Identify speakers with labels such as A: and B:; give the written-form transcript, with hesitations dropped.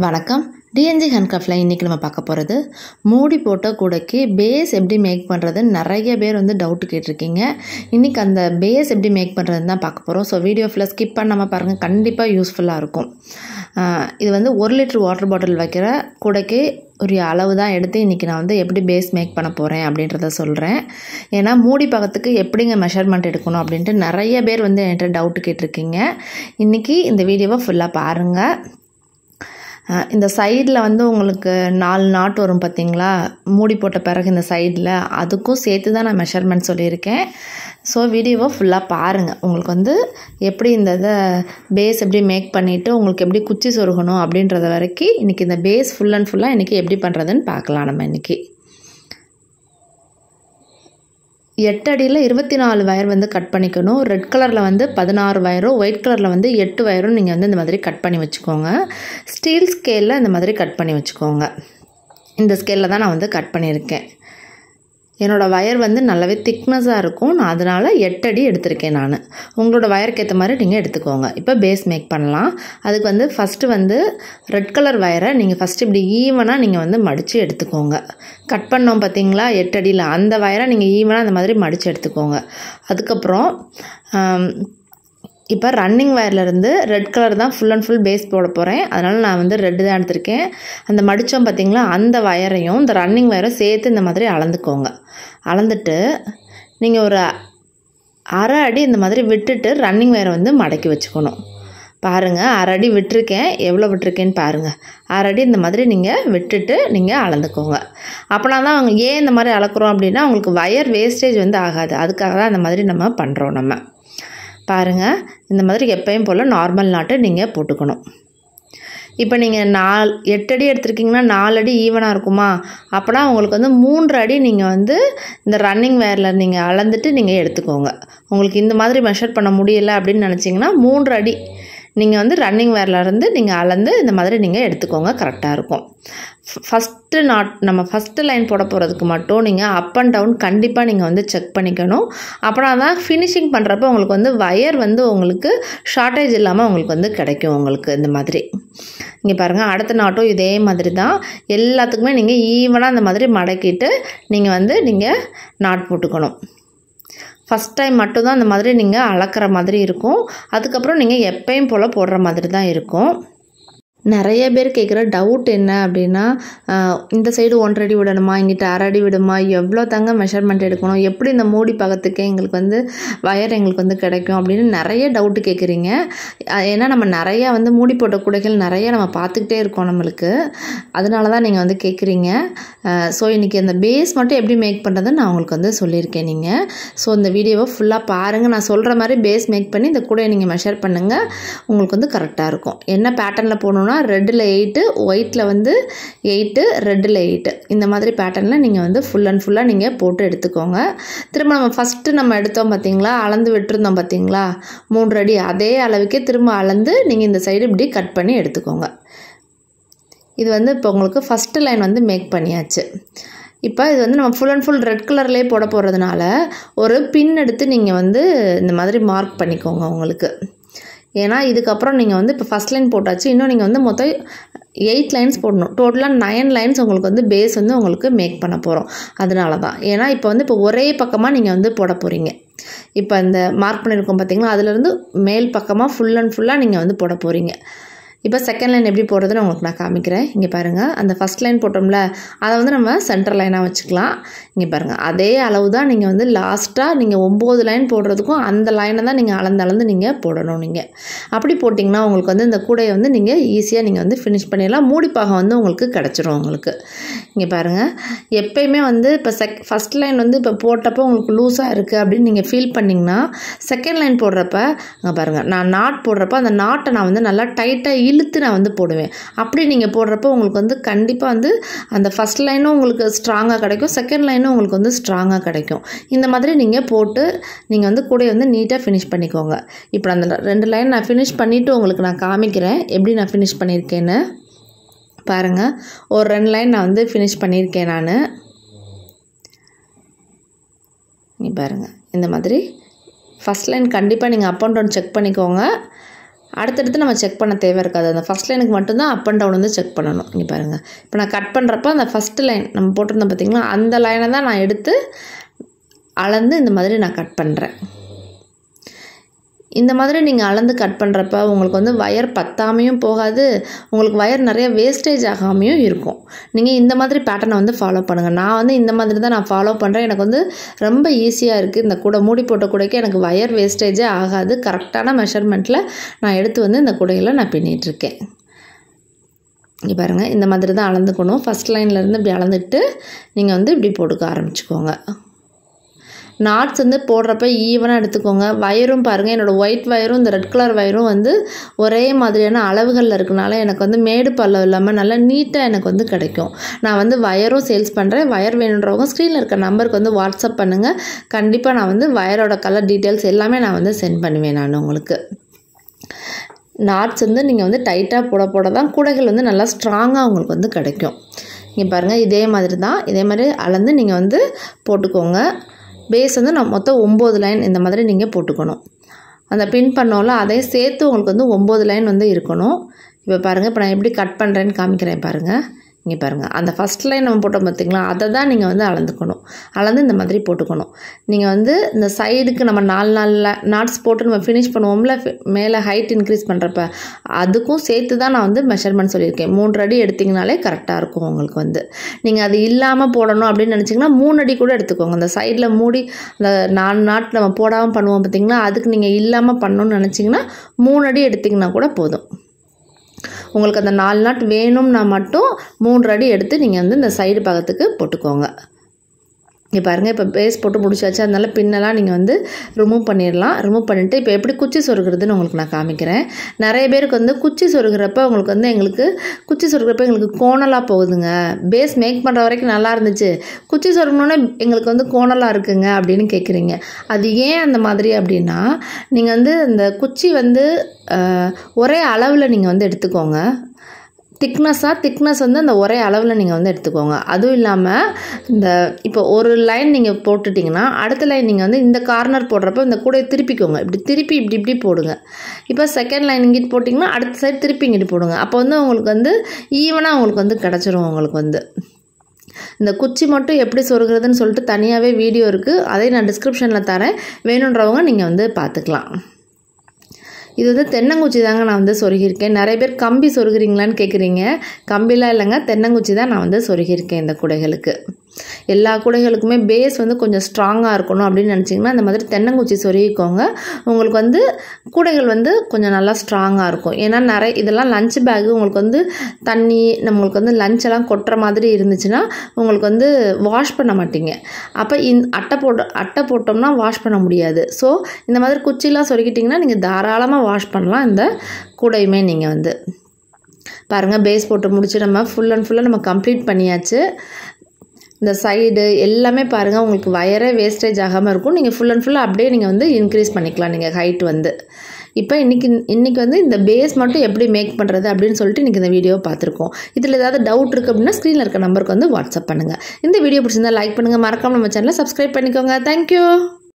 A: வணக்கம். டிஎன்ஜி ஹேண்ட்கிராஃப்டில் இன்றைக்கி நம்ம பார்க்க போகிறது மூடி போட்ட கூடைக்கு பேஸ் எப்படி மேக் பண்ணுறதுன்னு நிறைய பேர் டவுட்டு கேட்டிருக்கீங்க. இன்றைக்கி அந்த பேஸ் எப்படி மேக் பண்ணுறதுன்னு தான் பார்க்க போகிறோம். ஸோ வீடியோ ஃபுல்லாக ஸ்கிப் பண்ணாமல் பாருங்கள், கண்டிப்பாக யூஸ்ஃபுல்லாக இருக்கும். இது 1 லிட்டர் வாட்டர் பாட்டில் வைக்கிற கூடைக்கு ஒரு அளவு தான் எடுத்து இன்றைக்கி நான் எப்படி பேஸ் மேக் பண்ண போகிறேன் அப்படின்றத சொல்கிறேன். ஏன்னா மூடி பக்கத்துக்கு எப்படிங்க மெஷர்மெண்ட் எடுக்கணும் அப்படின்ட்டு நிறைய பேர் என்கிட்ட டவுட்டு கேட்டிருக்கீங்க. இன்றைக்கி இந்த வீடியோவை ஃபுல்லாக பாருங்கள். இந்த சைடில் உங்களுக்கு 4 நாட் வரும் பார்த்திங்களா, மூடி போட்ட பிறகு இந்த சைடில் அதுக்கும் சேர்த்து தான் நான் மெஷர்மெண்ட் சொல்லியிருக்கேன். ஸோ வீடியோவை ஃபுல்லாக பாருங்கள். உங்களுக்கு எப்படி இந்த இதை பேஸ் எப்படி மேக் பண்ணிவிட்டு உங்களுக்கு எப்படி குச்சி சொருகணும் அப்படின்றத வரைக்கும் இன்றைக்கி இந்த பேஸ் ஃபுல் அண்ட் ஃபுல்லாக இன்றைக்கி எப்படி பண்ணுறதுன்னு பார்க்கலாம். நம்ம இன்றைக்கி 8 அடியில் 24 வயர் கட் பண்ணிக்கணும். ரெட் கலரில் 16 வயரும், ஒயிட் கலரில் 8 வயரும் நீங்கள் இந்த மாதிரி கட் பண்ணி வச்சுக்கோங்க. ஸ்டீல் ஸ்கேலில் இந்த மாதிரி கட் பண்ணி வச்சுக்கோங்க. இந்த ஸ்கேலில் தான் நான் கட் பண்ணியிருக்கேன். என்னோடய வயர் நல்லாவே திக்னஸாக இருக்கும். நான் அதனால் 8 அடி எடுத்திருக்கேன். நான் உங்களோட வயருக்கு ஏற்ற மாதிரி நீங்கள் எடுத்துக்கோங்க. இப்போ பேஸ் மேக் பண்ணலாம். அதுக்கு ஃபஸ்ட்டு ரெட் கலர் வயரை நீங்கள் ஃபஸ்ட்டு இப்படி ஈவனாக நீங்கள் மடித்து எடுத்துக்கோங்க. கட் பண்ணோம் பார்த்தீங்களா 8 அடியில், அந்த வயரை நீங்கள் ஈவனாக அந்த மாதிரி மடித்து எடுத்துக்கோங்க. அதுக்கப்புறம் இப்போ ரன்னிங் வயர்லேருந்து ரெட் கலர் தான் ஃபுல் அண்ட் ஃபுல் பேஸ் போட போகிறேன். அதனால் நான் ரெட்டு தான் எடுத்திருக்கேன். அந்த மடித்தோம் பார்த்திங்களா, அந்த வயரையும் இந்த ரன்னிங் வயரும் சேர்த்து இந்த மாதிரி அளந்துக்கோங்க. அளந்துட்டு நீங்கள் ஒரு அரை அடி இந்த மாதிரி விட்டுட்டு ரன்னிங் வயரை மடக்கி வச்சுக்கணும். பாருங்கள், அரை அடி விட்டுருக்கேன். எவ்வளோ விட்டுருக்கேன்னு பாருங்கள். அரை அடி இந்த மாதிரி நீங்கள் விட்டுட்டு நீங்கள் அளந்துக்கோங்க. அப்படின்னா தான் அவங்க ஏன் இந்த மாதிரி அளக்குறோம் அப்படின்னா, உங்களுக்கு வயர் வேஸ்டேஜ் ஆகாது. அதுக்காக தான் இந்த மாதிரி நம்ம பண்ணுறோம். நம்ம பாருங்கள், இந்த மாதிரி எப்பயும் போல் நார்மல் நாட்டை நீங்கள் போட்டுக்கணும். இப்போ நீங்கள் 8 அடி எடுத்துருக்கீங்கன்னா 4 அடி ஈவனாக இருக்குமா, அப்போனா உங்களுக்கு 3 அடி நீங்கள் இந்த ரன்னிங் வயரில் நீங்கள் அளந்துட்டு நீங்கள் எடுத்துக்கோங்க. உங்களுக்கு இந்த மாதிரி மெஷர் பண்ண முடியலை அப்படின்னு நினச்சிங்கன்னா 3 அடி நீங்கள் ரன்னிங் வயர்லேருந்து நீங்கள் அளந்து இந்த மாதிரி நீங்கள் எடுத்துக்கோங்க. கரெக்டாக இருக்கும். ஃபஸ்ட்டு நாட் நம்ம ஃபஸ்ட்டு லைன் போட போகிறதுக்கு மட்டும் நீங்கள் அப் அண்ட் டவுன் கண்டிப்பாக நீங்கள் செக் பண்ணிக்கணும். அப்புறம் தான் ஃபினிஷிங் பண்ணுறப்போ உங்களுக்கு வயர் உங்களுக்கு ஷார்ட்டேஜ் இல்லாமல் உங்களுக்கு கிடைக்கும். உங்களுக்கு இந்த மாதிரி இங்கே பாருங்கள், அடுத்த நாட்டும் இதே மாதிரி தான். எல்லாத்துக்குமே நீங்கள் ஈவனாக இந்த மாதிரி மடக்கிட்டு நீங்கள் நீங்கள் நாட் போட்டுக்கணும். ஃபஸ்ட் டைம் மட்டும்தான் இந்த மாதிரி நீங்கள் அளக்கிற மாதிரி இருக்கும். அதுக்கப்புறம் நீங்கள் எப்பயும் போல் போடுற மாதிரி தான் இருக்கும். நிறைய பேர் கேட்குற டவுட் என்ன அப்படின்னா, இந்த சைடு 1 அடி விடணுமா, இங்கிட்ட அரை அடி விடுமா, எவ்வளோ தாங்க மெஷர்மெண்ட் எடுக்கணும், எப்படி இந்த மூடி பக்கத்துக்கு எங்களுக்கு வயர் எங்களுக்கு கிடைக்கும் அப்படின்னு நிறைய டவுட்டு கேட்குறீங்க. ஏன்னா நம்ம நிறையா மூடி போட்ட கூடைகள் நிறைய நம்ம பார்த்துக்கிட்டே இருக்கோம் நம்மளுக்கு. அதனால தான் நீங்கள் கேட்குறீங்க. ஸோ இன்றைக்கி அந்த பேஸ் மட்டும் எப்படி மேக் பண்ணுறதுன்னு நான் உங்களுக்கு சொல்லியிருக்கேன். நீங்கள் ஸோ இந்த வீடியோவை ஃபுல்லாக பாருங்கள். நான் சொல்கிற மாதிரி பேஸ் மேக் பண்ணி இந்த கூடையை நீங்கள் மெஷர் பண்ணுங்கள். உங்களுக்கு கரெக்டாக இருக்கும். என்ன பேட்டர்னில் போகணுன்னா, ரெட்டில் 8, ஒயிட்டில் 8, ரெட்டில் 8 இந்த மாதிரி பேட்டர்னில் நீங்கள் ஃபுல் அண்ட் ஃபுல்லாக நீங்கள் போட்டு எடுத்துக்கோங்க. திரும்ப நம்ம ஃபஸ்ட்டு நம்ம எடுத்தோம் பார்த்தீங்களா, அளந்து விட்டுருந்தோம் பார்த்தீங்களா 3 அடி, அதே அளவுக்கே திரும்ப அளந்து நீங்கள் இந்த சைடு இப்படி கட் பண்ணி எடுத்துக்கோங்க. இது இப்போ உங்களுக்கு ஃபஸ்ட்டு லைன் மேக் பண்ணியாச்சு. இப்போ இது நம்ம ஃபுல் அண்ட் ஃபுல் ரெட் கலர்லேயே போட போகிறதுனால ஒரு பின் எடுத்து நீங்கள் இந்த மாதிரி மார்க் பண்ணிக்கோங்க உங்களுக்கு. ஏன்னா இதுக்கப்புறம் நீங்கள் இப்போ ஃபஸ்ட் லைன் போட்டாச்சு, இன்னும் நீங்கள் மொத்தம் 8 லைன்ஸ் போடணும். டோட்டலாக 9 லைன்ஸ் உங்களுக்கு பேஸ் உங்களுக்கு மேக் பண்ண போகிறோம். அதனால தான். ஏன்னா இப்போ ஒரே பக்கமாக நீங்கள் போட போகிறீங்க. இப்போ இந்த மார்க் பண்ணியிருக்கோம் பார்த்தீங்களா, அதுலேருந்து மேல் பக்கமாக ஃபுல் அண்ட் ஃபுல்லாக நீங்கள் போட போகிறீங்க. இப்போ செகண்ட் லைன் எப்படி போடுறதுன்னு உங்களுக்கு நான் காமிக்கிறேன். இங்கே பாருங்கள், அந்த ஃபஸ்ட் லைன் போட்டோம்ல, அதை நம்ம சென்டர் லைனாக வச்சுக்கலாம். இங்கே பாருங்கள், அதே அளவு தான் நீங்கள் லாஸ்ட்டாக நீங்கள் 9 லைன் போடுறதுக்கும் அந்த லைனை தான் நீங்கள் அளந்து நீங்கள் போடணும். நீங்கள் அப்படி போட்டிங்கன்னா உங்களுக்கு இந்த கூடையை நீங்கள் ஈஸியாக நீங்கள் ஃபினிஷ் பண்ணிடலாம். மூடிப்பாகம் உங்களுக்கு கிடச்சிரும் உங்களுக்கு. இங்கே பாருங்கள், எப்பயுமே இப்போ ஃபஸ்ட் லைன் இப்போ போட்டப்போ உங்களுக்கு லூஸாக இருக்குது அப்படின்னு நீங்கள் ஃபீல் பண்ணிங்கன்னா, செகண்ட் லைன் போடுறப்ப அங்கே பாருங்கள், நான் நாட் போடுறப்ப அந்த நாட்டை நான் நல்லா டைட்டாக இழுத்து நான் போடுவேன். அப்படி நீங்கள் போடுறப்போ உங்களுக்கு கண்டிப்பாக அந்த ஃபஸ்ட் லைனும் உங்களுக்கு ஸ்ட்ராங்காக கிடைக்கும், செகண்ட் லைனும் உங்களுக்கு ஸ்ட்ராங்காக கிடைக்கும். இந்த மாதிரி நீங்கள் போட்டு நீங்கள் கூடையை நீட்டாக ஃபினிஷ் பண்ணிக்கோங்க. இப்போ அந்த 2 லைன் நான் ஃபினிஷ் பண்ணிவிட்டு உங்களுக்கு நான் காமிக்கிறேன் எப்படி நான் ஃபினிஷ் பண்ணியிருக்கேன்னு. பாருங்கள், ஒரு 2 லைன் நான் ஃபினிஷ் பண்ணியிருக்கேன் நான். பாருங்கள், இந்த மாதிரி ஃபஸ்ட் லைன் கண்டிப்பாக நீங்கள் அப் அண்ட் டவுன் செக் பண்ணிக்கோங்க. அடுத்தடுத்து நம்ம செக் பண்ண தேவை இருக்காது. அந்த ஃபஸ்ட் லைனுக்கு மட்டும்தான் அப் அண்ட் டவுன் வந்து செக் பண்ணணும். இங்கே பாருங்கள், இப்போ நான் கட் பண்ணுறப்ப அந்த ஃபஸ்ட்டு லைன் நம்ம போட்டிருந்தோம் பார்த்திங்களா, அந்த லைனை தான் நான் எடுத்து அளந்து இந்த மாதிரி நான் கட் பண்ணுறேன். இந்த மாதிரி நீங்கள் அளந்து கட் பண்ணுறப்ப உங்களுக்கு வந்து வயர் பத்தாமையும் போகாது, உங்களுக்கு வயர் நிறைய வேஸ்டேஜ் ஆகாமையும் இருக்கும். நீங்கள் இந்த மாதிரி பேட்டர்னை வந்து ஃபாலோ பண்ணுங்கள். நான் வந்து இந்த மாதிரி தான் நான் ஃபாலோ பண்ணுறேன். எனக்கு வந்து ரொம்ப ஈஸியாக இருக்குது. இந்த கூடை மூடி போட்ட கூடைக்கு எனக்கு வயர் வேஸ்டேஜே ஆகாது. கரெக்டான மெஷர்மெண்ட்டில் நான் எடுத்து வந்து இந்த கூடையில் நான் பின்னிகிட்ருக்கேன். இங்கே பாருங்கள், இந்த மாதிரி தான் அளந்துக்கணும். ஃபஸ்ட் லைன்லேருந்து இப்படி அளந்துட்டு நீங்கள் வந்து இப்படி போட்டுக்க ஆரம்பிச்சுக்கோங்க. நாட்ஸ் வந்து போடுறப்ப ஈவனாக எடுத்துக்கோங்க. வயரும் பாருங்கள், என்னோடய ஒயிட் வயரும் இந்த ரெட் கலர் வயரும் வந்து ஒரே மாதிரியான அளவுகளில் இருக்கனால எனக்கு வந்து மேடு பள்ளம் இல்லாமல் நல்லா நீட்டாக எனக்கு வந்து கிடைக்கும். நான் வந்து வயரும் சேல்ஸ் பண்ணுறேன். வயர் வேணுன்றவங்க ஸ்க்ரீனில் இருக்க நம்பருக்கு வந்து வாட்ஸ்அப் பண்ணுங்கள். கண்டிப்பாக நான் வந்து வயரோட கலர் டீட்டெயில்ஸ் எல்லாமே நான் வந்து சென்ட் பண்ணுவேன் நான் உங்களுக்கு. நாட்ஸ் வந்து நீங்கள் வந்து டைட்டாக போட தான் கூடைகள் வந்து நல்லா ஸ்ட்ராங்காக உங்களுக்கு வந்து கிடைக்கும். இங்கே பாருங்கள், இதே மாதிரி அளந்து நீங்கள் வந்து போட்டுக்கோங்க. பேஸ் வந்து நான் மொத்தம் 9 லைன் இந்த மாதிரி நீங்கள் போட்டுக்கணும். அந்த பின் பண்ணோம்ல அதையும் சேர்த்து உங்களுக்கு வந்து 9 லைன் வந்து இருக்கணும். இப்போ பாருங்கள், இப்போ நான் எப்படி கட் பண்ணுறேன்னு காமிக்கிறேன் பாருங்கள். இங்கே பாருங்கள், அந்த ஃபஸ்ட் லைன் நம்ம போட்டோம் பார்த்திங்களா, அதை தான் நீங்கள் வந்து அளந்துக்கணும். அளந்து இந்த மாதிரி போட்டுக்கணும். நீங்கள் வந்து இந்த சைடுக்கு நம்ம 4 நாட்ஸ் போட்டு நம்ம ஃபினிஷ் பண்ணுவோம்ல, மேலே ஹைட் இன்க்ரீஸ் பண்ணுறப்ப அதுக்கும் சேர்த்து தான் நான் வந்து மெஷர்மெண்ட் சொல்லியிருக்கேன். 3 அடி எடுத்திங்கனாலே கரெக்டாக இருக்கும் உங்களுக்கு வந்து. நீங்கள் அது இல்லாமல் போடணும் அப்படின்னு நினச்சிங்கன்னா 3 அடி கூட எடுத்துக்கோங்க. அந்த சைடில் மூடி அந்த 4 நாட் நம்ம போடாமல் பண்ணுவோம் பார்த்திங்களா, அதுக்கு நீங்கள் இல்லாமல் பண்ணணும்னு நினச்சிங்கன்னா 3 அடி எடுத்திங்கன்னா கூட போதும். உங்களுக்கு அந்த 4 நாட் வேணும்னா மட்டும் 3 அடி எடுத்து நீங்கள் வந்து இந்த சைடு பாகத்துக்கு போட்டுக்கோங்க. இங்கே பாருங்கள், இப்போ பேஸ் போட்டு முடிச்சாச்சு. அதனால பின்னெல்லாம் நீங்கள் வந்து ரிமூவ் பண்ணிடலாம். ரிமூவ் பண்ணிவிட்டு இப்போ எப்படி குச்சி சொருகிறதுன்னு உங்களுக்கு நான் காமிக்கிறேன். நிறைய பேருக்கு வந்து குச்சி சொருகிறப்ப உங்களுக்கு வந்து குச்சி சொருகிறப்ப எங்களுக்கு கோணலாக போகுதுங்க. பேஸ் மேக் பண்ணுற வரைக்கும் நல்லா இருந்துச்சு, குச்சி சொருகணுன்னே எங்களுக்கு வந்து கோணலாக இருக்குங்க அப்படின்னு கேட்குறீங்க. அது ஏன் அந்த மாதிரி அப்படின்னா, நீங்கள் வந்து இந்த குச்சி வந்து ஒரே அளவில் நீங்கள் வந்து எடுத்துக்கோங்க. திக்னஸ் வந்து அந்த ஒரே அளவில் நீங்கள் வந்து எடுத்துக்கோங்க. அதுவும் இல்லாமல் இந்த இப்போ ஒரு லைன் நீங்கள் போட்டுட்டிங்கன்னா அடுத்த லைன் நீங்கள் வந்து இந்த கார்னர் போடுறப்ப இந்த கூடையை திருப்பிக்கோங்க. இப்படி போடுங்க. இப்போ செகண்ட் லைன் இங்கிட்டு போட்டிங்கன்னா அடுத்த சைடு திருப்பி இங்கிட்டு போடுங்க. அப்போ வந்து உங்களுக்கு வந்து ஈவனாக உங்களுக்கு வந்து கிடச்சிரும். உங்களுக்கு வந்து இந்த குச்சி மட்டும் எப்படி சொருகிறதுன்னு சொல்லிட்டு தனியாகவே வீடியோ இருக்குது, அதை நான் டிஸ்கிரிப்ஷனில் தரேன். வேணுன்றவங்க நீங்கள் வந்து பார்த்துக்கலாம். இது வந்து தென்னங்குச்சி தாங்க நான் வந்து சொருகியிருக்கேன். நிறைய பேர் கம்பி சொருகிறீங்களான்னு கேட்குறீங்க. கம்பிலாம் இல்லைங்க, தென்னங்குச்சி தான் நான் வந்து சொருகியிருக்கேன் இந்த கூடைகளுக்கு. எல்லா கூடைகளுக்குமே பேஸ் வந்து கொஞ்சம் ஸ்ட்ராங்காக இருக்கணும் அப்படின்னு நினச்சிங்கன்னா இந்த மாதிரி தென்னங்குச்சி சொருகிக்கோங்க. உங்களுக்கு வந்து கூடைகள் வந்து கொஞ்சம் நல்லா ஸ்ட்ராங்காக இருக்கும். ஏன்னா இதெல்லாம் லஞ்ச் பேக்கு, உங்களுக்கு வந்து தண்ணி நம்மளுக்கு வந்து லஞ்செல்லாம் கொட்டுற மாதிரி இருந்துச்சுன்னா உங்களுக்கு வந்து வாஷ் பண்ண மாட்டீங்க. அப்போ அட்டை போட்டோம்னா வாஷ் பண்ண முடியாது. ஸோ இந்த மாதிரி குச்சிலாம் சொருகிட்டிங்கன்னா நீங்கள் தாராளமாக வாஷ் பண்ணலாம். இந்த கூடையுமே நீங்கள் வந்து பாருங்கள், பேஸ் போட்டு முடிச்சு நம்ம ஃபுல் அண்ட் ஃபுல்லாக நம்ம கம்ப்ளீட் பண்ணியாச்சு. இந்த சைடு எல்லாமே பாருங்கள், உங்களுக்கு வயரே வேஸ்டேஜ் ஆகாமல் இருக்கும். நீங்கள் ஃபுல் அண்ட் ஃபுல்லாக அப்படியே நீங்கள் வந்து இன்க்ரீஸ் பண்ணிக்கலாம் நீங்கள் ஹைட் வந்து. இப்போ இன்றைக்கி வந்து இந்த பேஸ் மட்டும் எப்படி மேக் பண்ணுறது அப்படின்னு சொல்லிட்டு இன்றைக்கி இந்த வீடியோ பார்த்துருக்கோம். இதில் ஏதாவது டவுட் இருக்குது அப்படின்னா ஸ்க்ரீனில் இருக்க நம்பருக்கு வந்து வாட்ஸ்அப் பண்ணுங்கள். இந்த வீடியோ பிடிச்சிருந்தா லைக் பண்ணுங்கள். மறக்காமல் நம்ம சேனலை சப்ஸ்கிரைப் பண்ணிக்கோங்க. தேங்க்யூ.